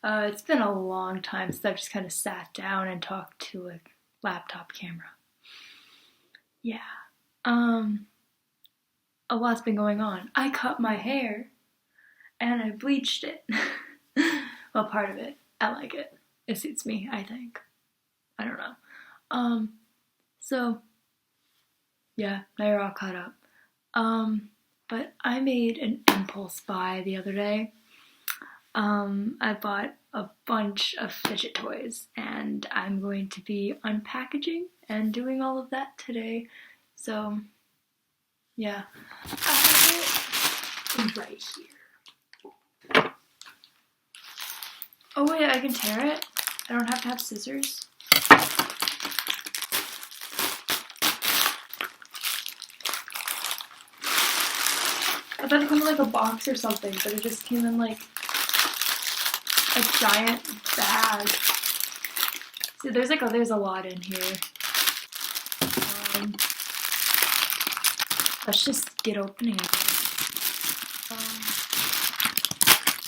It's been a long time since I've just kind of sat down and talked to a laptop camera. Yeah. Um, a lot's been going on. I cut my hair and I bleached it. Well, part of it. I like it. It suits me, I think. I don't know. Um, so yeah, now you're all caught up. Um, but I made an impulse buy the other day. I bought a bunch of fidget toys and I'm going to be unpackaging and doing all of that today. So, yeah. I have it right here. Oh wait, I can tear it? I don't have to have scissors? I thought it came in like a box or something, but it just came in like a giant bag. So there's a lot in here. Um, let's just get opening it.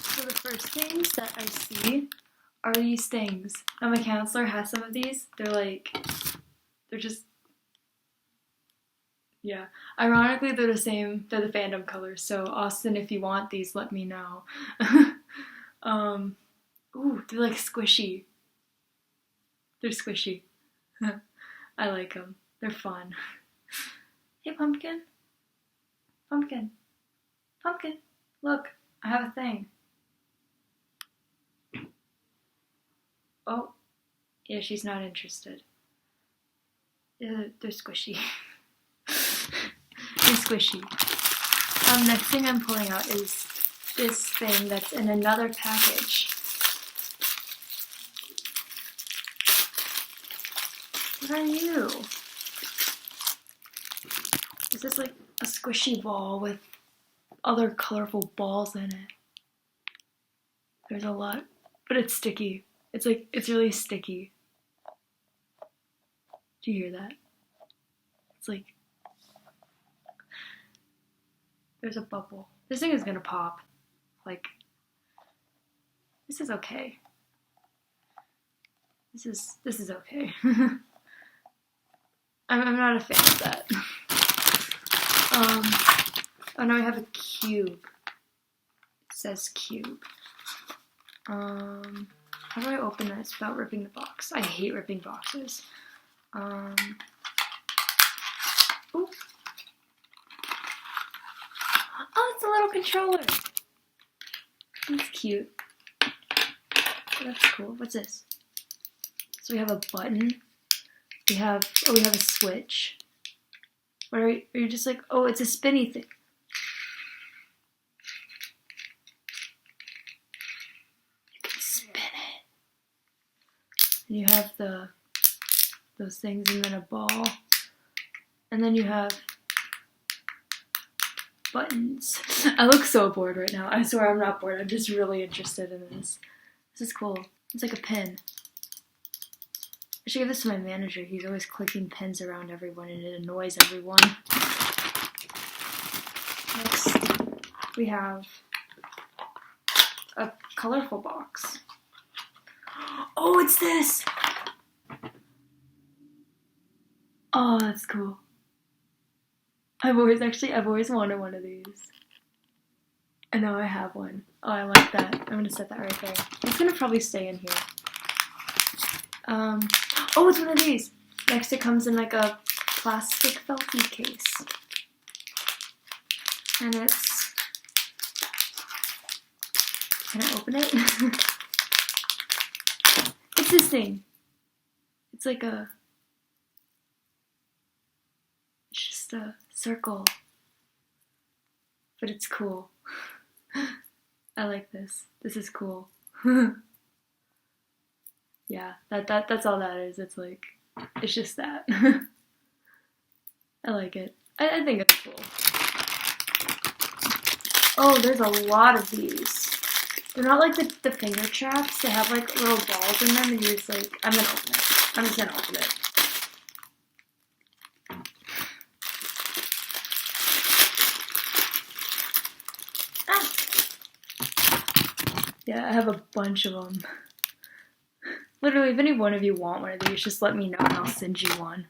So the first things that I see are these things. Now my counselor has some of these. They're just, yeah. Ironically, they're the same. They're the fandom colors. So Austin, if you want these, let me know. Ooh, they're like squishy. They're squishy. I like them. They're fun. Hey, pumpkin. Pumpkin. Pumpkin. Look, I have a thing. Oh, yeah, she's not interested. They're squishy. They're squishy. Next thing I'm pulling out is this thing that's in another package. What are you? Is this like a squishy ball with other colorful balls in it? There's a lot, but it's sticky. It's really sticky. Do you hear that? It's like, there's a bubble. This thing is gonna pop. Like, this is okay. This is okay. I'm not a fan of that. Oh no, I have a cube. It says cube. How do I open this without ripping the box? I hate ripping boxes. Ooh. Oh, it's a little controller. That's cute. That's cool. What's this? So we have a button. We have a switch. What are you just like, oh, it's a spinny thing. You can spin it. And you have those things and then a ball. And then you have buttons. I look so bored right now. I swear I'm not bored. I'm just really interested in this. This is cool. It's like a pin. I should give this to my manager. He's always clicking pins around everyone and it annoys everyone. Next, we have a colorful box. Oh, it's this! Oh, that's cool. I've always wanted one of these. And now I have one. Oh, I like that. I'm gonna set that right there. It's gonna probably stay in here. Oh, it's one of these. Next it comes in like a plastic felty case. And it's... Can I open it? It's this thing. It's like a... It's just a circle. But it's cool. I like this. This is cool. Yeah, that's all that is. It's like, it's just that. I like it. I think it's cool. Oh, there's a lot of these. They're not like the finger traps. They have like little balls in them and you're just like, I'm gonna open it. I'm just gonna open it. Yeah, I have a bunch of them. Literally, if any one of you want one of these, just let me know and I'll send you one.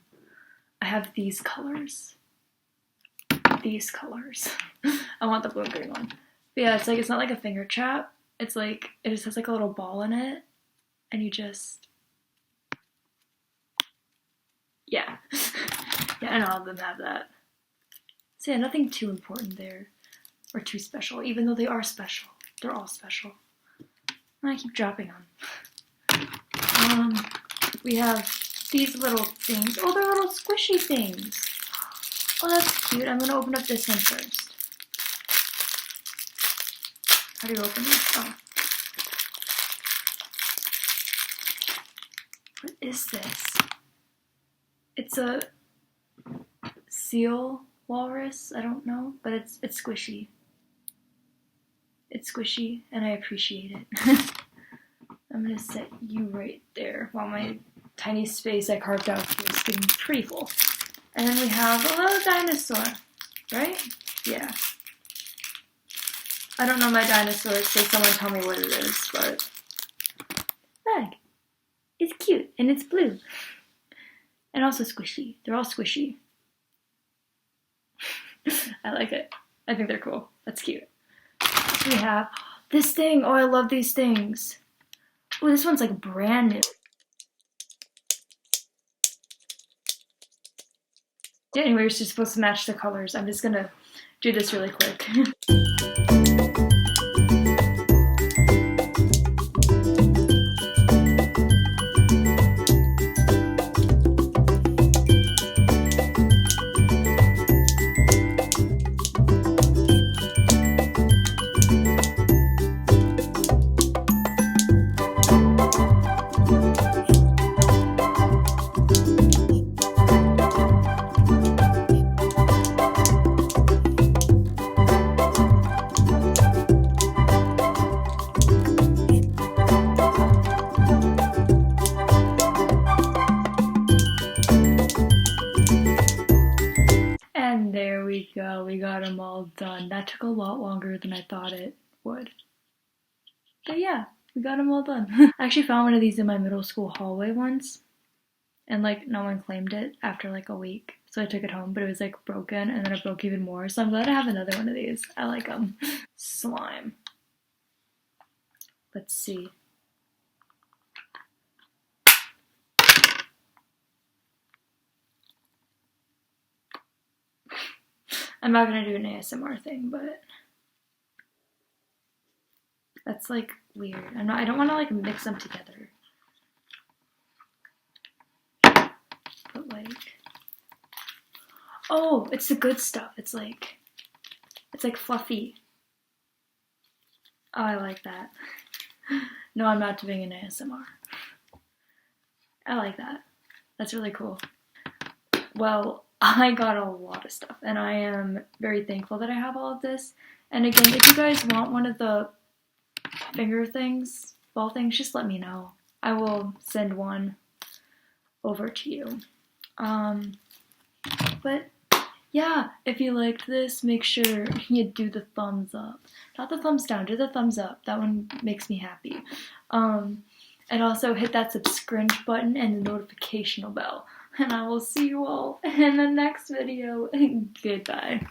I have these colors. These colors. I want the blue and green one. But yeah, it's not like a finger trap. It's like, it just has like a little ball in it. And you just, yeah. Yeah, and all of them have that. So yeah, nothing too important there. Or too special, even though they are special. They're all special. And I keep dropping them. We have these little things. Oh, they're little squishy things. Oh, that's cute. I'm gonna open up this one first. How do you open this? Oh. What is this? It's a seal walrus. I don't know, but it's squishy. It's squishy, and I appreciate it. I'm gonna set you right there while my tiny space I carved out here is getting pretty full. And then we have a little dinosaur, right? Yeah. I don't know my dinosaurs, so someone tell me what it is, but look, it's cute and it's blue. And also squishy. They're all squishy. I like it. I think they're cool. That's cute. We have this thing. Oh, I love these things. Oh, this one's like brand new. Anyway, it's just supposed to match the colors. I'm just gonna do this really quick. And there we go. We got them all done. That took a lot longer than I thought it would. But yeah, we got them all done. I actually found one of these in my middle school hallway once. And like no one claimed it after like a week. So I took it home, but it was like broken and then it broke even more. So I'm glad I have another one of these. I like them. Slime. Let's see. I'm not gonna do an ASMR thing, but that's like weird. I don't wanna like mix them together. But like, oh, it's the good stuff. It's like fluffy. Oh, I like that. No, I'm not doing an ASMR. I like that. That's really cool. Well, I got a lot of stuff, and I am very thankful that I have all of this. And again, if you guys want one of the finger things, ball things, just let me know. I will send one over to you. But yeah, if you liked this, make sure you do the thumbs up. Not the thumbs down, do the thumbs up. That one makes me happy. And also hit that subscribe button and the notification bell. And I will see you all in the next video. Goodbye.